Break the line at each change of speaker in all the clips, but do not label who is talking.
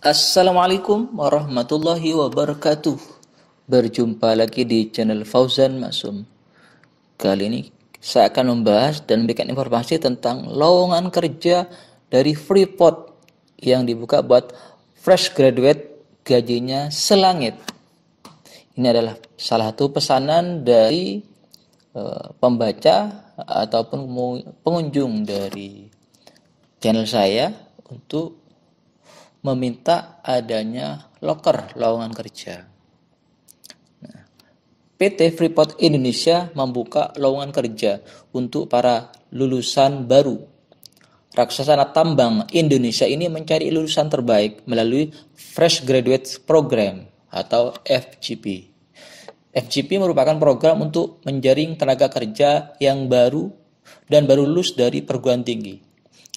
Assalamualaikum warahmatullahi wabarakatuh. Berjumpa lagi di channel Fauzan Masum. Kali ini saya akan membahas dan memberikan informasi tentang lowongan kerja dari Freeport yang dibuka buat fresh graduate, gajinya selangit. Ini adalah salah satu pesanan dari pembaca ataupun pengunjung dari channel saya untuk meminta adanya loker lowongan kerja. PT Freeport Indonesia membuka lowongan kerja untuk para lulusan baru. Raksasa tambang Indonesia ini mencari lulusan terbaik melalui Fresh Graduate Program atau FGP. FGP merupakan program untuk menjaring tenaga kerja yang baru dan baru lulus dari perguruan tinggi.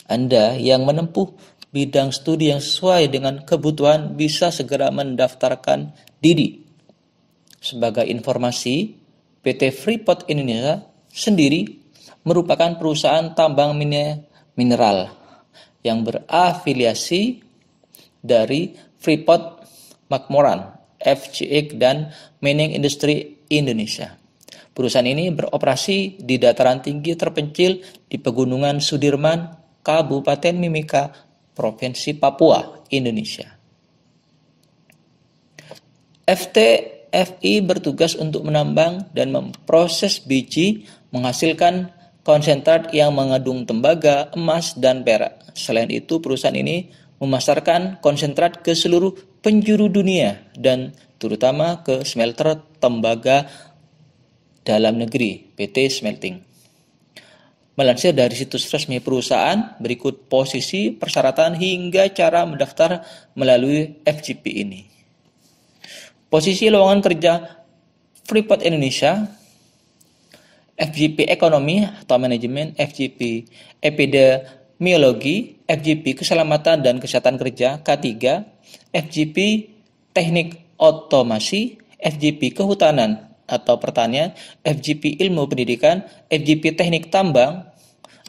Anda yang menempuh bidang studi yang sesuai dengan kebutuhan bisa segera mendaftarkan diri. Sebagai informasi, PT Freeport Indonesia sendiri merupakan perusahaan tambang mineral yang berafiliasi dari Freeport McMoran, FCX, dan Mining Industry Indonesia. Perusahaan ini beroperasi di dataran tinggi terpencil di Pegunungan Sudirman, Kabupaten Mimika, Provinsi Papua, Indonesia. FTFI bertugas untuk menambang dan memproses biji menghasilkan konsentrat yang mengandung tembaga, emas, dan perak. Selain itu, perusahaan ini memasarkan konsentrat ke seluruh penjuru dunia dan terutama ke smelter tembaga dalam negeri, PT Smelting. Melansir dari situs resmi perusahaan, berikut posisi, persyaratan, hingga cara mendaftar melalui FGP ini. Posisi lowongan kerja Freeport Indonesia, FGP Ekonomi atau Manajemen, FGP Epidemiologi, FGP Keselamatan dan Kesehatan Kerja, K3, FGP Teknik Otomasi, FGP Kehutanan atau Pertanian, FGP Ilmu Pendidikan, FGP Teknik Tambang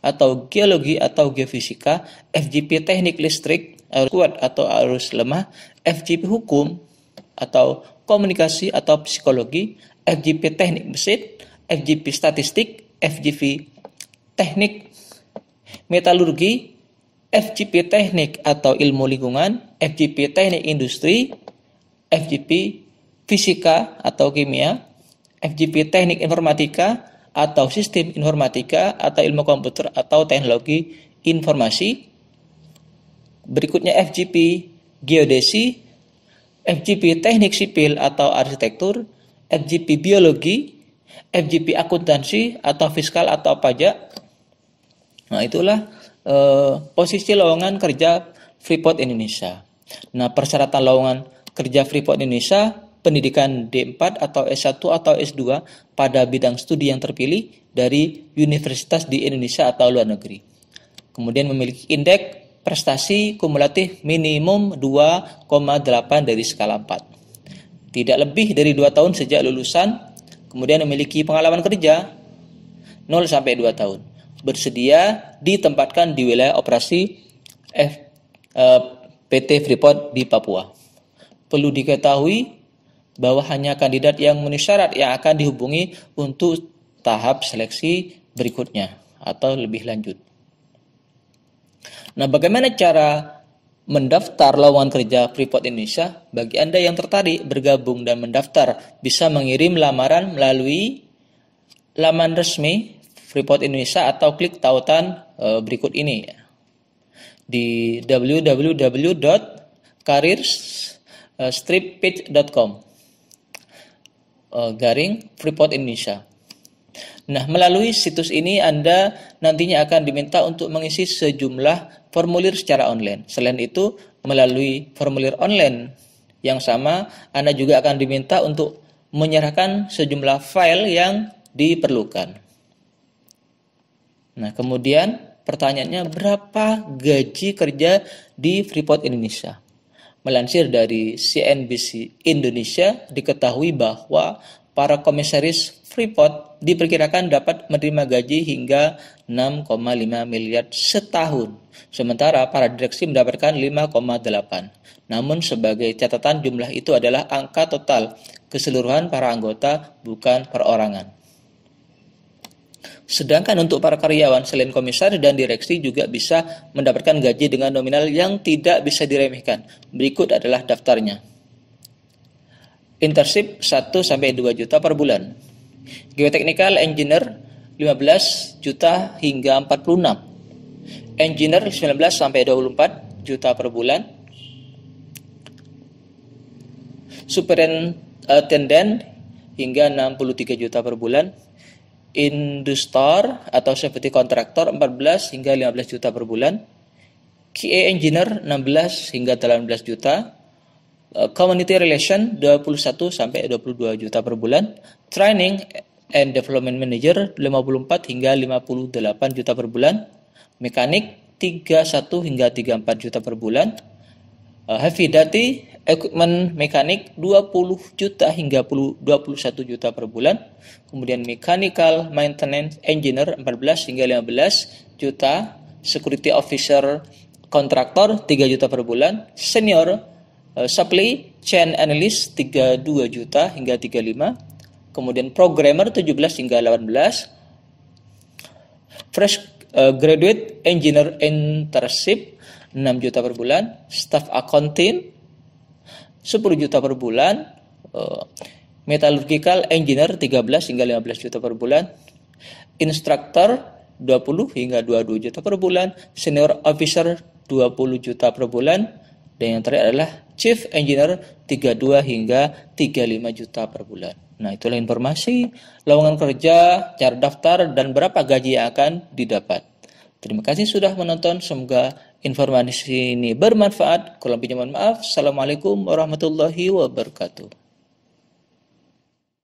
atau Geologi atau Geofisika, FGP Teknik Listrik, arus kuat atau arus lemah, FGP Hukum atau Komunikasi atau Psikologi, FGP Teknik Mesin, FGP Statistik, FGP Teknik Metalurgi, FGP Teknik atau Ilmu Lingkungan, FGP Teknik Industri, FGP Fisika atau Kimia, FGP Teknik Informatika atau Sistem Informatika atau Ilmu Komputer atau Teknologi Informasi. Berikutnya FGP Geodesi, FGP Teknik Sipil atau Arsitektur, FGP Biologi, FGP Akuntansi atau Fiskal atau Pajak. Nah, itulah posisi lowongan kerja Freeport Indonesia. Nah, persyaratan lowongan kerja Freeport Indonesia: pendidikan D4 atau S1 atau S2 pada bidang studi yang terpilih dari universitas di Indonesia atau luar negeri. Kemudian memiliki indeks prestasi kumulatif minimum 2,8 dari skala 4. Tidak lebih dari 2 tahun sejak lulusan. Kemudian memiliki pengalaman kerja 0 sampai 2 tahun. Bersedia ditempatkan di wilayah operasi PT Freeport di Papua. Perlu diketahui bahwa hanya kandidat yang memenuhi syarat yang akan dihubungi untuk tahap seleksi berikutnya atau lebih lanjut. Nah, bagaimana cara mendaftar lowongan kerja Freeport Indonesia? Bagi Anda yang tertarik bergabung dan mendaftar, bisa mengirim lamaran melalui laman resmi Freeport Indonesia atau klik tautan berikut ini di www.careerstripage.com garing Freeport Indonesia. Nah, melalui situs ini Anda nantinya akan diminta untuk mengisi sejumlah formulir secara online. Selain itu, melalui formulir online yang sama, Anda juga akan diminta untuk menyerahkan sejumlah file yang diperlukan. Nah, kemudian pertanyaannya, berapa gaji kerja di Freeport Indonesia? Melansir dari CNBC Indonesia, diketahui bahwa para komisaris Freeport diperkirakan dapat menerima gaji hingga 6,5 miliar setahun. Sementara para direksi mendapatkan 5,8. Namun sebagai catatan jumlah itu adalah angka total keseluruhan para anggota, bukan perorangan. Sedangkan untuk para karyawan selain komisaris dan direksi juga bisa mendapatkan gaji dengan nominal yang tidak bisa diremehkan. Berikut adalah daftarnya. Internship 1-2 juta per bulan. Geotechnical Engineer 15 juta hingga 46. Engineer 19-24 juta per bulan. Superintendent hingga 63 juta per bulan. Industor atau safety contractor 14 hingga 15 juta per bulan. QA Engineer 16 hingga 18 juta. Community Relation 21 sampai 22 juta per bulan. Training and Development Manager 54 hingga 58 juta per bulan. Mekanik 31 hingga 34 juta per bulan. Heavy Duty Equipment Mekanik 20 juta hingga 21 juta per bulan. Kemudian Mechanical Maintenance Engineer 14 hingga 15 juta. Security Officer Kontraktor 3 juta per bulan. Senior Supply Chain Analyst 32 juta hingga 35. Kemudian Programmer 17 hingga 18. Fresh Graduate Engineer Internship 6 juta per bulan. Staff Accounting 10 juta per bulan. Metallurgical Engineer 13 hingga 15 juta per bulan. Instructor 20 hingga 22 juta per bulan. Senior Officer 20 juta per bulan. Dan yang terakhir adalah Chief Engineer 32 hingga 35 juta per bulan. Nah, itulah informasi lowongan kerja, cara daftar, dan berapa gaji yang akan didapat. Terima kasih sudah menonton. Semoga informasi ini bermanfaat. Kurang lebihnya mohon maaf. Assalamualaikum warahmatullahi wabarakatuh.